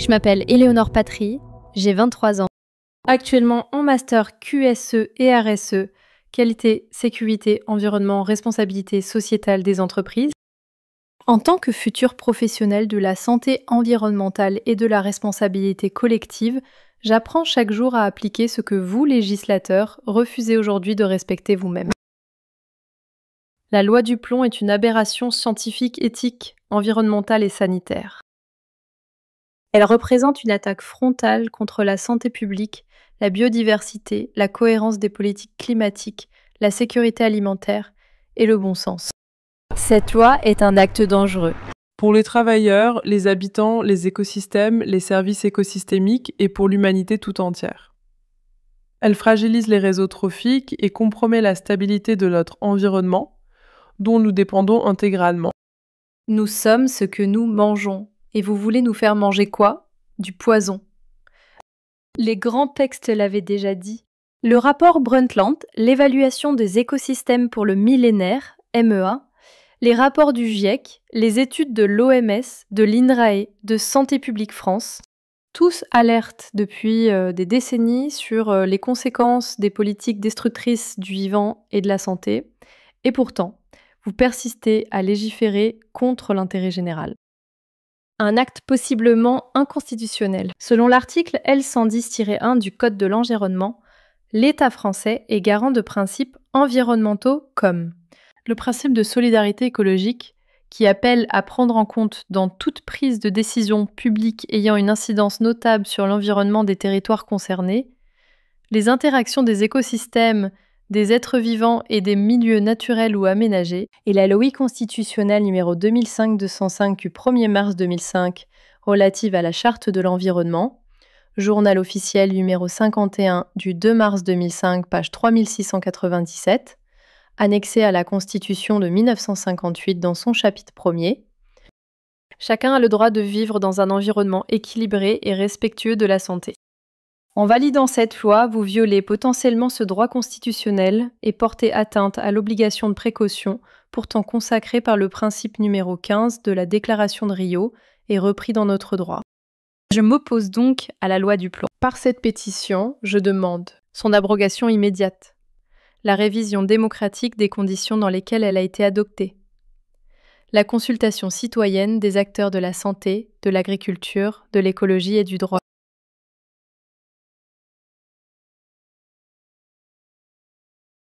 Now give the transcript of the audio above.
Je m'appelle Éléonore Patry, j'ai 23 ans. Actuellement en master QSE et RSE, qualité, sécurité, environnement, responsabilité sociétale des entreprises. En tant que futur professionnel de la santé environnementale et de la responsabilité collective, j'apprends chaque jour à appliquer ce que vous, législateurs, refusez aujourd'hui de respecter vous-même. La loi du plomb est une aberration scientifique, éthique, environnementale et sanitaire. Elle représente une attaque frontale contre la santé publique, la biodiversité, la cohérence des politiques climatiques, la sécurité alimentaire et le bon sens. Cette loi est un acte dangereux. Pour les travailleurs, les habitants, les écosystèmes, les services écosystémiques et pour l'humanité tout entière. Elle fragilise les réseaux trophiques et compromet la stabilité de notre environnement, dont nous dépendons intégralement. Nous sommes ce que nous mangeons. Et vous voulez nous faire manger quoi? Du poison. Les grands textes l'avaient déjà dit. Le rapport Brundtland, l'évaluation des écosystèmes pour le millénaire, MEA, les rapports du GIEC, les études de l'OMS, de l'INRAE, de Santé publique France, tous alertent depuis des décennies sur les conséquences des politiques destructrices du vivant et de la santé. Et pourtant, vous persistez à légiférer contre l'intérêt général. Un acte possiblement inconstitutionnel. Selon l'article L110-1 du Code de l'environnement, l'État français est garant de principes environnementaux comme le principe de solidarité écologique qui appelle à prendre en compte dans toute prise de décision publique ayant une incidence notable sur l'environnement des territoires concernés, les interactions des écosystèmes, des êtres vivants et des milieux naturels ou aménagés, et la loi constitutionnelle numéro 2005-205 du 1er mars 2005 relative à la Charte de l'environnement, journal officiel numéro 51 du 2 mars 2005, page 3697, annexé à la Constitution de 1958 dans son chapitre 1er. Chacun a le droit de vivre dans un environnement équilibré et respectueux de la santé. En validant cette loi, vous violez potentiellement ce droit constitutionnel et portez atteinte à l'obligation de précaution pourtant consacrée par le principe numéro 15 de la Déclaration de Rio et repris dans notre droit. Je m'oppose donc à la loi du plomb. Par cette pétition, je demande son abrogation immédiate, la révision démocratique des conditions dans lesquelles elle a été adoptée, la consultation citoyenne des acteurs de la santé, de l'agriculture, de l'écologie et du droit,